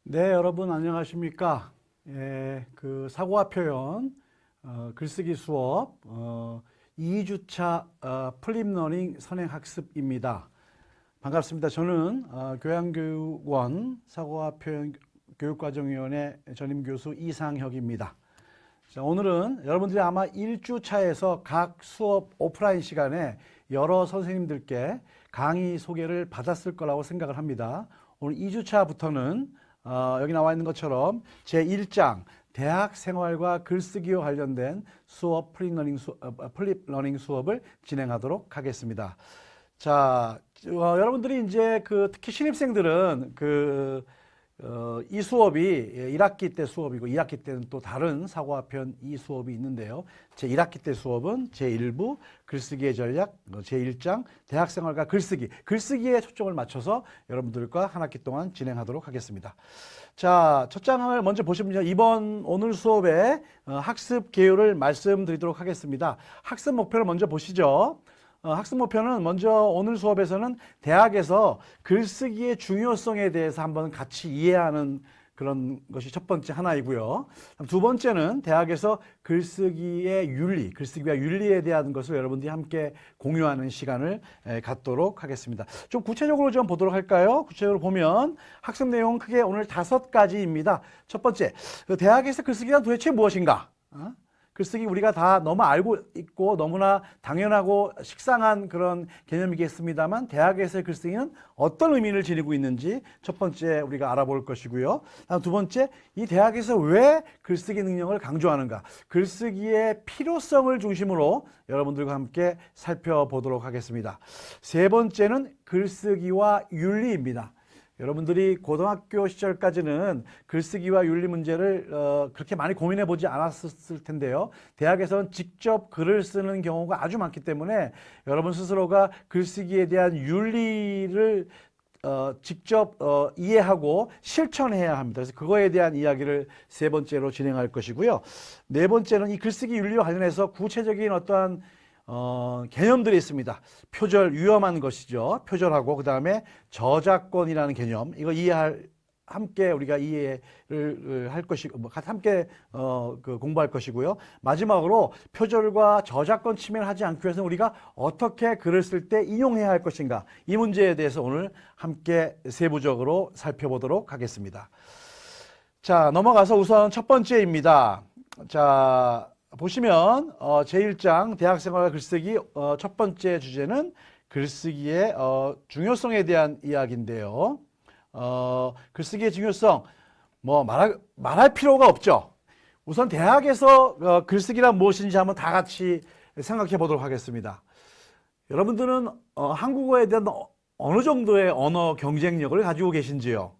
네, 여러분 안녕하십니까? 그 사고와 표현 글쓰기 수업 2주차 플립러닝 선행학습입니다. 반갑습니다. 저는 교양교육원 사고와 표현 교육과정위원회 전임교수 이상혁입니다. 자, 오늘은 여러분들이 아마 1주차에서 각 수업 오프라인 시간에 여러 선생님들께 강의 소개를 받았을 거라고 생각을 합니다. 오늘 2주차부터는 여기 나와 있는 것처럼 제1장 대학 생활과 글쓰기와 관련된 수업 플립 러닝 수업을 진행하도록 하겠습니다. 자, 여러분들이 이제 특히 신입생들은 이 수업이 1학기 때 수업이고 2학기 때는 또 다른 사고와 표현 이 수업이 있는데요. 제 1학기 때 수업은 제1부 글쓰기의 전략, 제1장 대학생활과 글쓰기에 초점을 맞춰서 여러분들과 한 학기 동안 진행하도록 하겠습니다. 자, 첫 장을 먼저 보시면 오늘 수업의 학습 개요를 말씀드리도록 하겠습니다. 학습 목표를 먼저 보시죠. 학습 목표는 먼저 오늘 수업에서는 대학에서 글쓰기의 중요성에 대해서 한번 같이 이해하는 그런 것이 첫 번째 하나이고요. 두 번째는 대학에서 글쓰기와 윤리에 대한 것을 여러분들이 함께 공유하는 시간을 갖도록 하겠습니다. 좀 구체적으로 좀 보도록 할까요? 구체적으로 보면 학습 내용은 크게 오늘 5가지입니다. 첫 번째, 대학에서 글쓰기란 도대체 무엇인가? 글쓰기 우리가 다 너무 알고 있고 너무나 당연하고 식상한 그런 개념이겠습니다만 대학에서의 글쓰기는 어떤 의미를 지니고 있는지 첫 번째 우리가 알아볼 것이고요. 다음 두 번째, 이 대학에서 왜 글쓰기 능력을 강조하는가? 글쓰기의 필요성을 중심으로 여러분들과 함께 살펴보도록 하겠습니다. 세 번째는 글쓰기와 윤리입니다. 여러분들이 고등학교 시절까지는 글쓰기와 윤리 문제를 그렇게 많이 고민해 보지 않았을 텐데요. 대학에서는 직접 글을 쓰는 경우가 아주 많기 때문에 여러분 스스로가 글쓰기에 대한 윤리를 직접 이해하고 실천해야 합니다. 그래서 그거에 대한 이야기를 세 번째로 진행할 것이고요. 네 번째는 이 글쓰기 윤리와 관련해서 구체적인 어떠한 개념들이 있습니다. 표절, 위험한 것이죠. 표절하고 그 다음에 저작권이라는 개념, 이거 함께 우리가 이해를 할 것이고 함께 공부할 것이고요. 마지막으로 표절과 저작권 침해를 하지 않기 위해서 우리가 어떻게 글을 쓸 때 인용해야 할 것인가, 이 문제에 대해서 오늘 함께 세부적으로 살펴보도록 하겠습니다. 자, 넘어가서 우선 첫 번째입니다. 자, 보시면 제1장 대학생활과 글쓰기 첫 번째 주제는 글쓰기의 중요성에 대한 이야기인데요. 글쓰기의 중요성 말할 필요가 없죠. 우선 대학에서 글쓰기란 무엇인지 한번 다 같이 생각해 보도록 하겠습니다. 여러분들은 한국어에 대한 어느 정도의 언어 경쟁력을 가지고 계신지요?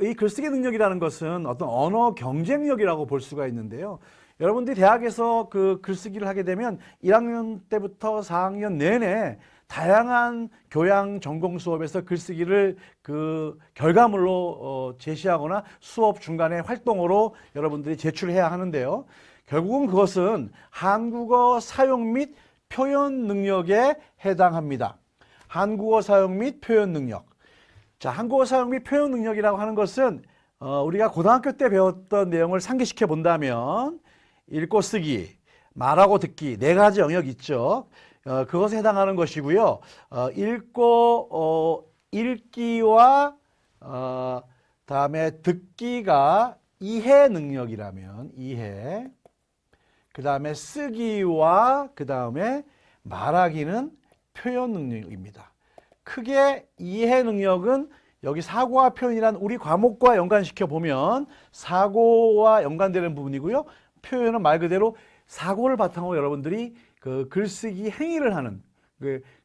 이 글쓰기 능력이라는 것은 어떤 언어 경쟁력이라고 볼 수가 있는데요. 여러분들이 대학에서 글쓰기를 하게 되면 1학년 때부터 4학년 내내 다양한 교양 전공 수업에서 글쓰기를 결과물로 제시하거나 수업 중간에 활동으로 여러분들이 제출해야 하는데요. 결국은 그것은 한국어 사용 및 표현 능력에 해당합니다. 한국어 사용 및 표현 능력. 자, 한국어 사용 및 표현 능력이라고 하는 것은 우리가 고등학교 때 배웠던 내용을 상기시켜 본다면 읽고 쓰기, 말하고 듣기, 4가지 영역 있죠. 그것에 해당하는 것이고요. 읽기와 다음에 듣기가 이해 능력이라면 이해, 그 다음에 쓰기와 그 다음에 말하기는 표현 능력입니다. 크게 이해 능력은 여기 사고와 표현이란 우리 과목과 연관시켜 보면 사고와 연관되는 부분이고요. 표현은 말 그대로 사고를 바탕으로 여러분들이 글쓰기 행위를 하는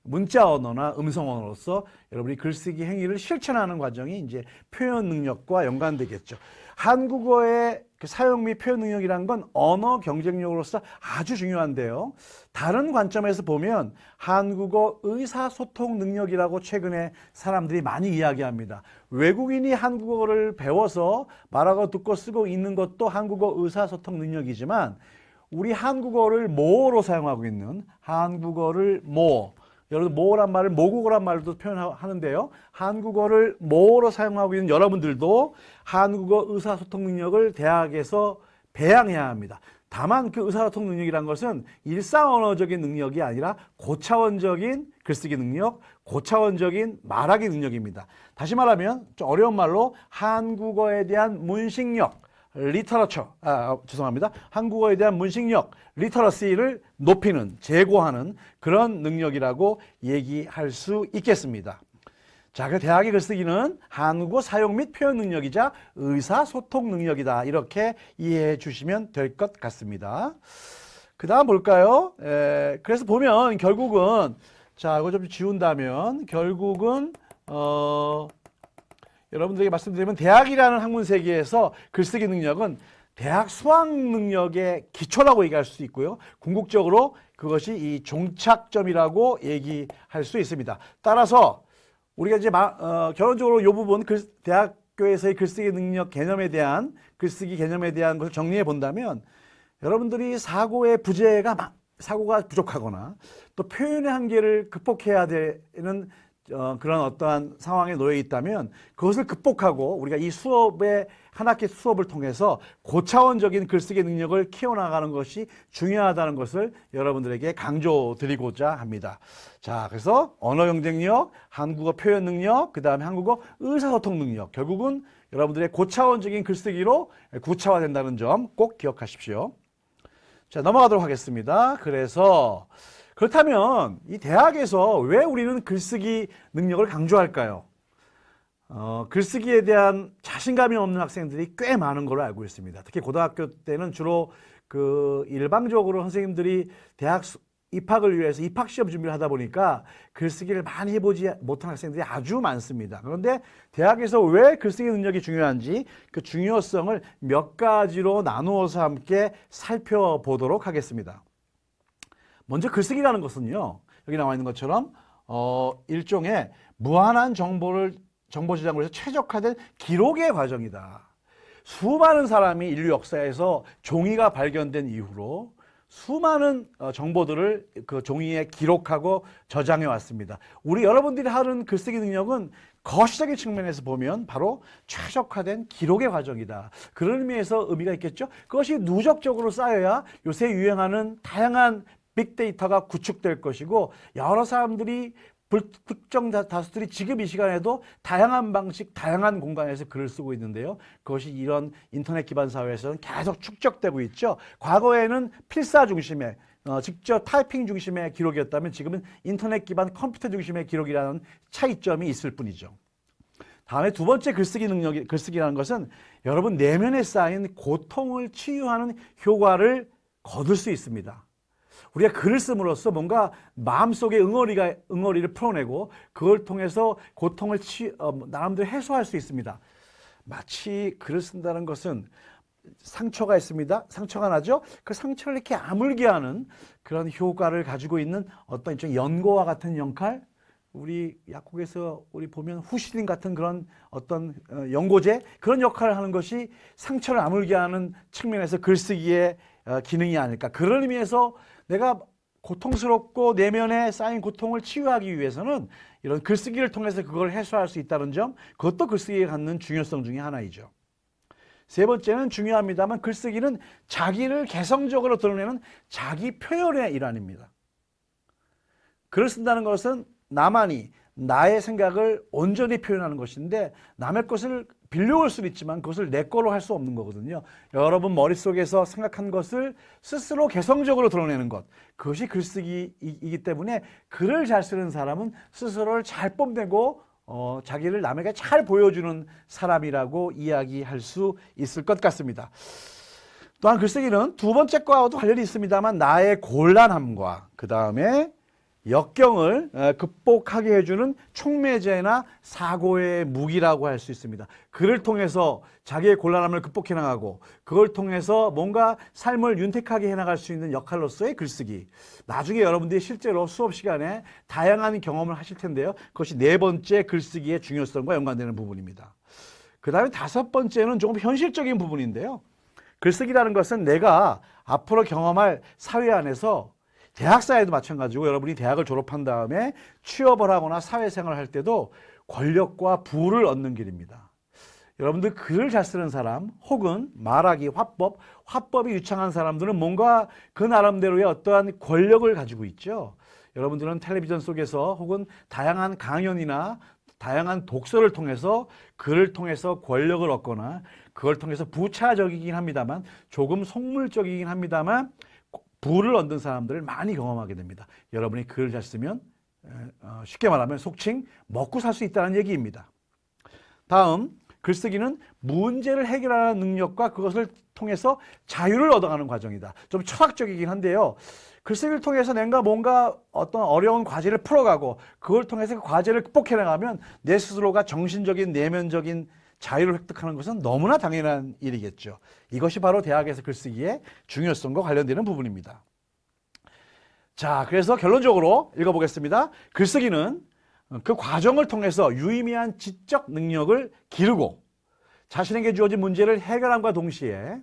문자 언어나 음성 언어로서 여러분이 글쓰기 행위를 실천하는 과정이 이제 표현 능력과 연관되겠죠. 한국어의 사용 및 표현 능력이란 건 언어 경쟁력으로서 아주 중요한데요. 다른 관점에서 보면 한국어 의사소통 능력이라고 최근에 사람들이 많이 이야기합니다. 외국인이 한국어를 배워서 말하고 듣고 쓰고 있는 것도 한국어 의사소통 능력이지만 우리 한국어를 모어로 사용하고 있는 한국어를 모어, 여러분 모어란 말을 모국어란 말로도 표현하는데요. 한국어를 모어로 사용하고 있는 여러분들도 한국어 의사소통 능력을 대학에서 배양해야 합니다. 다만 그 의사소통 능력이란 것은 일상언어적인 능력이 아니라 고차원적인 글쓰기 능력, 고차원적인 말하기 능력입니다. 다시 말하면 좀 어려운 말로 한국어에 대한 문식력, 죄송합니다. 한국어에 대한 문식력, 리터러시를 높이는, 제고하는 그런 능력이라고 얘기할 수 있겠습니다. 자, 그 대학의 글쓰기는 한국어 사용 및 표현 능력이자 의사소통 능력이다. 이렇게 이해해 주시면 될 것 같습니다. 그 다음 볼까요? 그래서 보면 결국은, 자, 이거 좀 지운다면, 결국은, 여러분들에게 말씀드리면 대학이라는 학문 세계에서 글쓰기 능력은 대학 수학 능력의 기초라고 얘기할 수 있고요. 궁극적으로 그것이 이 종착점이라고 얘기할 수 있습니다. 따라서 우리가 이제 결론적으로 이 부분 대학교에서의 글쓰기 능력 개념에 대한 글쓰기 개념에 대한 것을 정리해 본다면 여러분들이 사고가 부족하거나 또 표현의 한계를 극복해야 되는 그런 어떠한 상황에 놓여 있다면 그것을 극복하고 우리가 이 한 학기 수업을 통해서 고차원적인 글쓰기 능력을 키워나가는 것이 중요하다는 것을 여러분들에게 강조드리고자 합니다. 자, 그래서 언어 경쟁력, 한국어 표현 능력, 그 다음에 한국어 의사소통 능력, 결국은 여러분들의 고차원적인 글쓰기로 구차화된다는 점 꼭 기억하십시오. 자, 넘어가도록 하겠습니다. 그렇다면 이 대학에서 왜 우리는 글쓰기 능력을 강조할까요? 글쓰기에 대한 자신감이 없는 학생들이 꽤 많은 걸로 알고 있습니다. 특히 고등학교 때는 주로 일방적으로 선생님들이 대학 입학을 위해서 입학시험 준비를 하다 보니까 글쓰기를 많이 해보지 못한 학생들이 아주 많습니다. 그런데 대학에서 왜 글쓰기 능력이 중요한지 그 중요성을 몇 가지로 나누어서 함께 살펴보도록 하겠습니다. 먼저 글쓰기라는 것은요, 여기 나와 있는 것처럼 일종의 무한한 정보 저장을 해서 최적화된 기록의 과정이다. 수많은 사람이 인류 역사에서 종이가 발견된 이후로 수많은 정보들을 그 종이에 기록하고 저장해 왔습니다. 여러분들이 하는 글쓰기 능력은 거시적인 측면에서 보면 바로 최적화된 기록의 과정이다. 그런 의미가 있겠죠. 그것이 누적적으로 쌓여야 요새 유행하는 다양한 빅데이터가 구축될 것이고 여러 사람들이 불특정 다수들이 지금 이 시간에도 다양한 방식, 다양한 공간에서 글을 쓰고 있는데요. 그것이 이런 인터넷 기반 사회에서는 계속 축적되고 있죠. 과거에는 필사 중심의 직접 타이핑 중심의 기록이었다면 지금은 인터넷 기반 컴퓨터 중심의 기록이라는 차이점이 있을 뿐이죠. 다음에 두 번째 글쓰기라는 것은 여러분 내면에 쌓인 고통을 치유하는 효과를 거둘 수 있습니다. 우리가 글을 씀으로써 뭔가 마음속의 응어리를 풀어내고 그걸 통해서 고통을 나름대로 해소할 수 있습니다. 마치 글을 쓴다는 것은 상처가 있습니다. 상처가 나죠? 그 상처를 이렇게 아물게 하는 그런 효과를 가지고 있는 어떤 일종의 연고와 같은 역할, 우리 약국에서 우리 보면 후시딘 같은 그런 어떤 연고제, 그런 역할을 하는 것이 상처를 아물게 하는 측면에서 글쓰기의 기능이 아닐까. 그런 의미에서 내가 고통스럽고 내면에 쌓인 고통을 치유하기 위해서는 이런 글쓰기를 통해서 그걸 해소할 수 있다는 점, 그것도 글쓰기에 갖는 중요성 중에 하나이죠. 세 번째는 중요합니다만 글쓰기는 자기를 개성적으로 드러내는 자기 표현의 일환입니다. 글을 쓴다는 것은 나만이 나의 생각을 온전히 표현하는 것인데 남의 것을 빌려올 수는 있지만 그것을 내 거로 할 수 없는 거거든요. 여러분 머릿속에서 생각한 것을 스스로 개성적으로 드러내는 것, 그것이 글쓰기이기 때문에 글을 잘 쓰는 사람은 스스로를 잘 뽐내고 자기를 남에게 잘 보여주는 사람이라고 이야기할 수 있을 것 같습니다. 또한 글쓰기는 두 번째 거와도 관련이 있습니다만 나의 곤란함과 그 다음에 역경을 극복하게 해주는 촉매제나 사고의 무기라고 할 수 있습니다. 글을 통해서 자기의 곤란함을 극복해 나가고 그걸 통해서 뭔가 삶을 윤택하게 해나갈 수 있는 역할로서의 글쓰기. 나중에 여러분들이 실제로 수업 시간에 다양한 경험을 하실 텐데요. 그것이 네 번째 글쓰기의 중요성과 연관되는 부분입니다. 그 다음에 다섯 번째는 조금 현실적인 부분인데요. 글쓰기라는 것은 내가 앞으로 경험할 사회 안에서 대학 사회도 마찬가지고 여러분이 대학을 졸업한 다음에 취업을 하거나 사회생활을 할 때도 권력과 부를 얻는 길입니다. 여러분들 글을 잘 쓰는 사람 혹은 말하기, 화법이 유창한 사람들은 뭔가 그 나름대로의 어떠한 권력을 가지고 있죠. 여러분들은 텔레비전 속에서 혹은 다양한 강연이나 다양한 독서를 통해서 글을 통해서 권력을 얻거나 그걸 통해서 부차적이긴 합니다만 조금 속물적이긴 합니다만 부를 얻는 사람들을 많이 경험하게 됩니다. 여러분이 글을 잘 쓰면 쉽게 말하면 속칭 먹고 살 수 있다는 얘기입니다. 다음, 글쓰기는 문제를 해결하는 능력과 그것을 통해서 자유를 얻어가는 과정이다. 좀 철학적이긴 한데요. 글쓰기를 통해서 내가 뭔가 어떤 어려운 과제를 풀어가고 그걸 통해서 그 과제를 극복해 나가면 내 스스로가 정신적인 내면적인 자유를 획득하는 것은 너무나 당연한 일이겠죠. 이것이 바로 대학에서 글쓰기의 중요성과 관련되는 부분입니다. 자, 그래서 결론적으로 읽어보겠습니다. 글쓰기는 그 과정을 통해서 유의미한 지적 능력을 기르고 자신에게 주어진 문제를 해결함과 동시에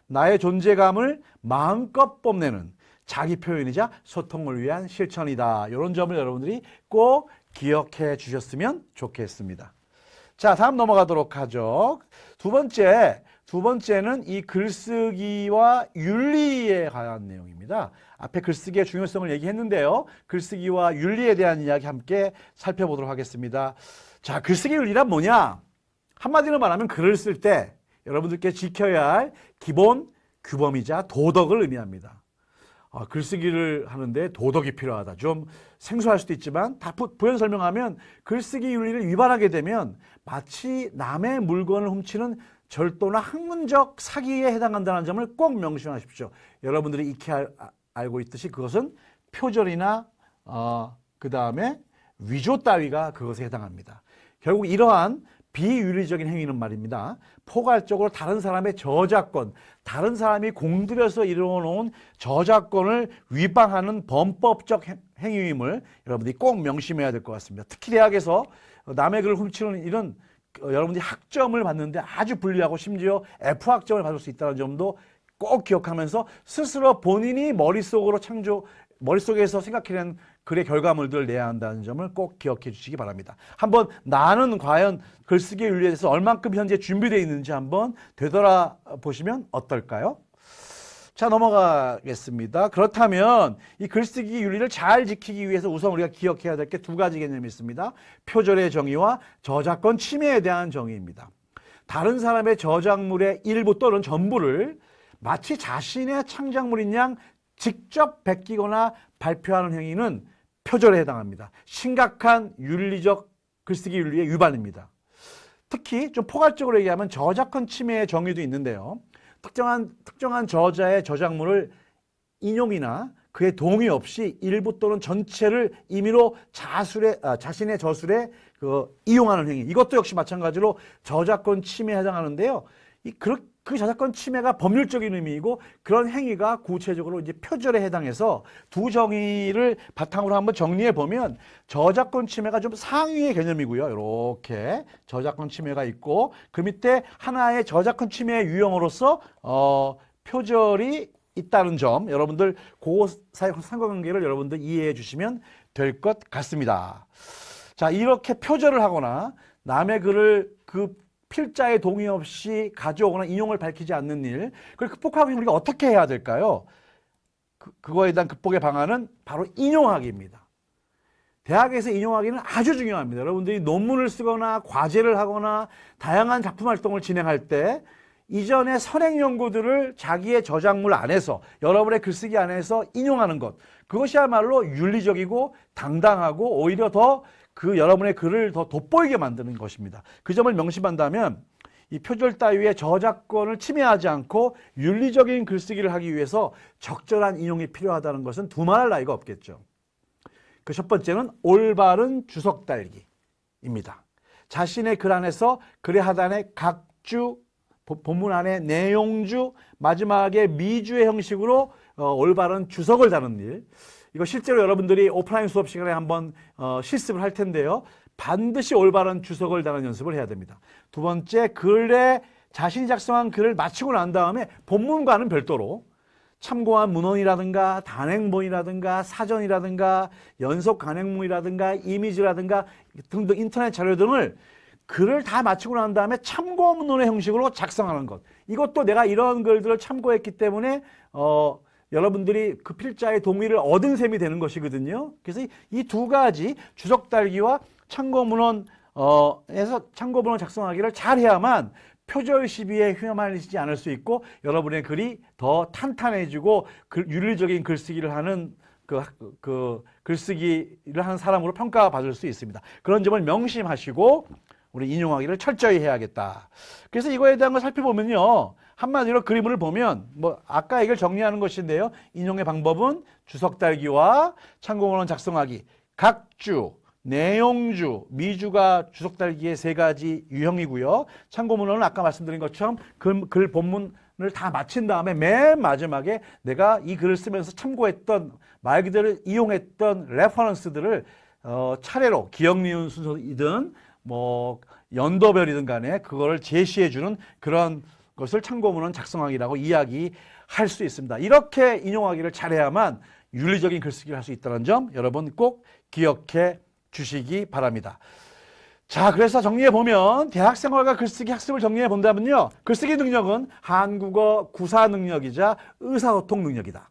나의 존재감을 마음껏 뽐내는 자기 표현이자 소통을 위한 실천이다. 이런 점을 여러분들이 꼭 기억해 주셨으면 좋겠습니다. 자, 다음 넘어가도록 하죠. 두 번째는 이 글쓰기와 윤리에 관한 내용입니다. 앞에 글쓰기의 중요성을 얘기했는데요. 글쓰기와 윤리에 대한 이야기 함께 살펴보도록 하겠습니다. 자, 글쓰기 윤리란 뭐냐? 한마디로 말하면 글을 쓸 때 여러분들께 지켜야 할 기본 규범이자 도덕을 의미합니다. 글쓰기를 하는데 도덕이 필요하다. 좀 생소할 수도 있지만 다 부연 설명하면 글쓰기 윤리를 위반하게 되면 마치 남의 물건을 훔치는 절도나 학문적 사기에 해당한다는 점을 꼭 명심하십시오. 여러분들이 익히 알고 있듯이 그것은 표절이나 그 다음에 위조 따위가 그것에 해당합니다. 결국 이러한 비윤리적인 행위는 말입니다. 포괄적으로 다른 사람의 저작권, 다른 사람이 공들여서 이루어놓은 저작권을 위반하는 범법적 행위임을 여러분들이 꼭 명심해야 될 것 같습니다. 특히 대학에서 남의 글을 훔치는 일은 여러분들이 학점을 받는데 아주 불리하고 심지어 F학점을 받을 수 있다는 점도 꼭 기억하면서 스스로 본인이 머릿속에서 생각해낸 글의 결과물들을 내야 한다는 점을 꼭 기억해 주시기 바랍니다. 한번 나는 과연 글쓰기 윤리에 대해서 얼만큼 현재 준비되어 있는지 한번 되돌아보시면 어떨까요? 자, 넘어가겠습니다. 그렇다면 이 글쓰기 윤리를 잘 지키기 위해서 우선 우리가 기억해야 될 게 두 가지 개념이 있습니다. 표절의 정의와 저작권 침해에 대한 정의입니다. 다른 사람의 저작물의 일부 또는 전부를 마치 자신의 창작물인 양 직접 베끼거나 발표하는 행위는 표절에 해당합니다. 심각한 윤리적 글쓰기 윤리의 위반입니다. 특히 좀 포괄적으로 얘기하면 저작권 침해의 정의도 있는데요. 특정한 저자의 저작물을 인용이나 그의 동의 없이 일부 또는 전체를 임의로 자신의 저술에 이용하는 행위, 이것도 역시 마찬가지로 저작권 침해에 해당하는데요. 그 저작권 침해가 법률적인 의미이고 그런 행위가 구체적으로 이제 표절에 해당해서 두 정의를 바탕으로 한번 정리해 보면 저작권 침해가 좀 상위의 개념이고요. 이렇게 저작권 침해가 있고 그 밑에 하나의 저작권 침해의 유형으로서 표절이 있다는 점, 여러분들 그 사이 상관관계를 여러분들 이해해 주시면 될 것 같습니다. 자, 이렇게 표절을 하거나 남의 글을 그 필자의 동의 없이 가져오거나 인용을 밝히지 않는 일, 그걸 극복하기 위해 우리가 어떻게 해야 될까요? 그거에 대한 극복의 방안은 바로 인용하기입니다. 대학에서 인용하기는 아주 중요합니다. 여러분들이 논문을 쓰거나 과제를 하거나 다양한 작품 활동을 진행할 때 이전의 선행 연구들을 자기의 저작물 안에서, 여러분의 글쓰기 안에서 인용하는 것, 그것이야말로 윤리적이고 당당하고 오히려 더 여러분의 글을 더 돋보이게 만드는 것입니다. 그 점을 명심한다면 이 표절 따위의 저작권을 침해하지 않고 윤리적인 글쓰기를 하기 위해서 적절한 인용이 필요하다는 것은 두말할 나위가 없겠죠. 그 첫 번째는 올바른 주석 달기입니다. 자신의 글 안에서 글의 하단에 각주, 본문 안에 내용주, 마지막에 미주의 형식으로 올바른 주석을 다는 일. 이거 실제로 여러분들이 오프라인 수업 시간에 한번 실습을 할 텐데요. 반드시 올바른 주석을 다는 연습을 해야 됩니다. 두 번째, 자신이 작성한 글을 마치고 난 다음에 본문과는 별도로 참고한 문헌이라든가 단행본이라든가 사전이라든가 연속 간행문이라든가 이미지라든가 등등 인터넷 자료 등을 글을 다 마치고 난 다음에 참고 문헌의 형식으로 작성하는 것. 이것도 내가 이런 글들을 참고했기 때문에 여러분들이 그 필자의 동의를 얻은 셈이 되는 것이거든요. 그래서 이 두 가지 주석 달기와 참고 문헌에서 참고 문헌 작성하기를 잘 해야만 표절 시비에 휘말리지 않을 수 있고 여러분의 글이 더 탄탄해지고 윤리적인 글쓰기를 하는 그 글쓰기를 하는 사람으로 평가받을 수 있습니다. 그런 점을 명심하시고 우리 인용하기를 철저히 해야겠다. 그래서 이거에 대한 걸 살펴보면요. 한마디로 그림을 보면 뭐 아까 이걸 정리하는 것인데요. 인용의 방법은 주석 달기와 참고 문헌 작성하기, 각주, 내용주, 미주가 주석 달기의 세 가지 유형이고요. 참고 문헌은 아까 말씀드린 것처럼 글 본문을 다 마친 다음에 맨 마지막에 내가 이 글을 쓰면서 참고했던 말 그대로 이용했던 레퍼런스들을 차례로 기억 니은 순서이든 뭐 연도별이든 간에 그거를 제시해주는 그런 것을 참고 문헌 작성하기라고 이야기할 수 있습니다. 이렇게 인용하기를 잘해야만 윤리적인 글쓰기를 할 수 있다는 점 여러분 꼭 기억해 주시기 바랍니다. 자, 그래서 정리해 보면 대학생활과 글쓰기 학습을 정리해 본다면요. 글쓰기 능력은 한국어 구사 능력이자 의사소통 능력이다.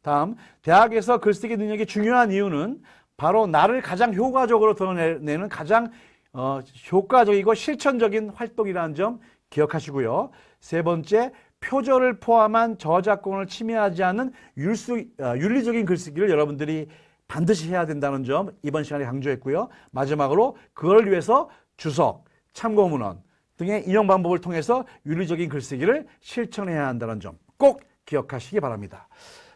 다음, 대학에서 글쓰기 능력이 중요한 이유는 바로 나를 가장 효과적으로 드러내는 가장 효과적이고 실천적인 활동이라는 점 기억하시고요. 세 번째, 표절을 포함한 저작권을 침해하지 않는 윤리적인 글쓰기를 여러분들이 반드시 해야 된다는 점 이번 시간에 강조했고요. 마지막으로 그걸 위해서 주석, 참고 문헌 등의 인용 방법을 통해서 윤리적인 글쓰기를 실천해야 한다는 점 꼭 기억하시기 바랍니다.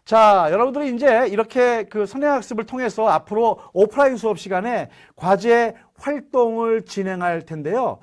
자, 여러분들이 이제 이렇게 그 선행학습을 통해서 앞으로 오프라인 수업 시간에 과제 활동을 진행할 텐데요.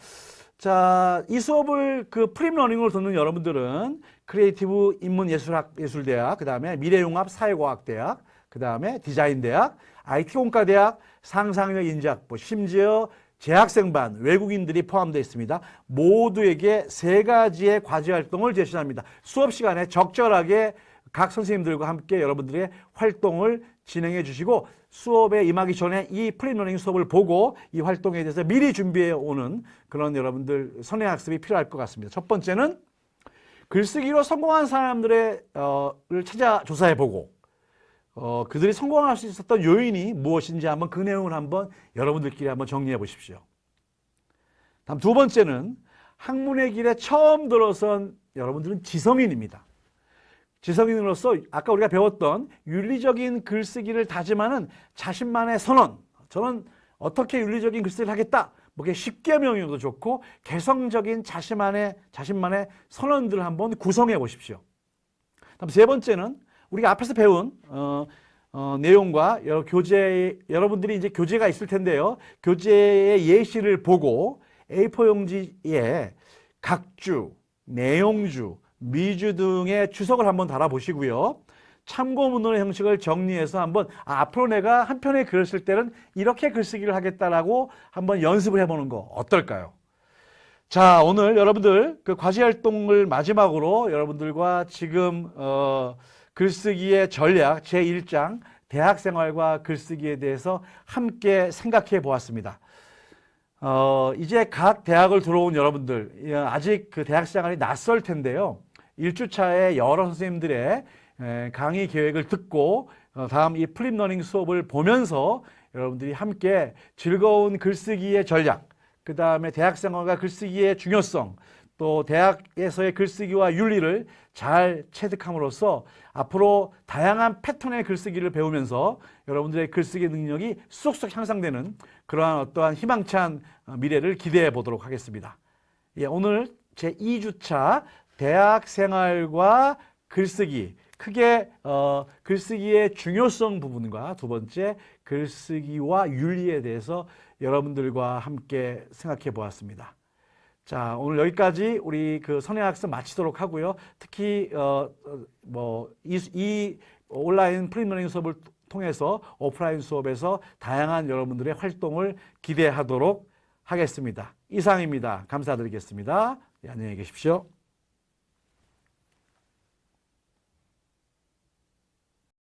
자, 이 수업을 그 프림러닝으로 듣는 여러분들은 크리에이티브 인문예술대학, 그 다음에 미래융합 사회과학대학, 그 다음에 디자인대학, IT공과대학, 상상력 인재학부, 심지어 재학생반, 외국인들이 포함되어 있습니다. 모두에게 세 가지의 과제활동을 제시합니다. 수업 시간에 적절하게 각 선생님들과 함께 여러분들의 활동을 진행해 주시고 수업에 임하기 전에 이 프리러닝 수업을 보고 이 활동에 대해서 미리 준비해 오는 그런 여러분들 선행학습이 필요할 것 같습니다. 첫 번째는 글쓰기로 성공한 사람들을 찾아 조사해 보고 그들이 성공할 수 있었던 요인이 무엇인지 한번 그 내용을 한번 여러분들끼리 한번 정리해 보십시오. 다음 두 번째는 학문의 길에 처음 들어선 여러분들은 지성인입니다. 지성인으로서 아까 우리가 배웠던 윤리적인 글쓰기를 다짐하는 자신만의 선언, 저는 어떻게 윤리적인 글쓰기를 하겠다, 뭐 쉽게 명령도 좋고 개성적인 자신만의 선언들을 한번 구성해 보십시오. 다음 세 번째는 우리가 앞에서 배운 내용과 여러분들이 이제 교재가 있을 텐데요. 교재의 예시를 보고 A4 용지에 각주, 내용주, 미주 등의 주석을 한번 달아보시고요. 참고 문헌의 형식을 정리해서 한번 앞으로 내가 한 편의 글을 쓸 때는 이렇게 글쓰기를 하겠다라고 한번 연습을 해보는 거 어떨까요? 자, 오늘 여러분들 그 과제활동을 마지막으로 여러분들과 지금 글쓰기의 전략 제1장 대학생활과 글쓰기에 대해서 함께 생각해 보았습니다. 이제 각 대학을 들어온 여러분들 아직 그 대학생활이 낯설 텐데요. 1주차에 여러 선생님들의 강의 계획을 듣고 다음 이 플립러닝 수업을 보면서 여러분들이 함께 즐거운 글쓰기의 전략, 그 다음에 대학생활과 글쓰기의 중요성, 또 대학에서의 글쓰기와 윤리를 잘 체득함으로써 앞으로 다양한 패턴의 글쓰기를 배우면서 여러분들의 글쓰기 능력이 쏙쏙 향상되는 그러한 어떠한 희망찬 미래를 기대해 보도록 하겠습니다. 예, 오늘 제2주차 대학생활과 글쓰기, 크게 글쓰기의 중요성 부분과 두 번째 글쓰기와 윤리에 대해서 여러분들과 함께 생각해 보았습니다. 자, 오늘 여기까지 우리 그 선행학습 마치도록 하고요. 특히 이 온라인 프리러닝 수업을 통해서 오프라인 수업에서 다양한 여러분들의 활동을 기대하도록 하겠습니다. 이상입니다. 감사드리겠습니다. 네, 안녕히 계십시오.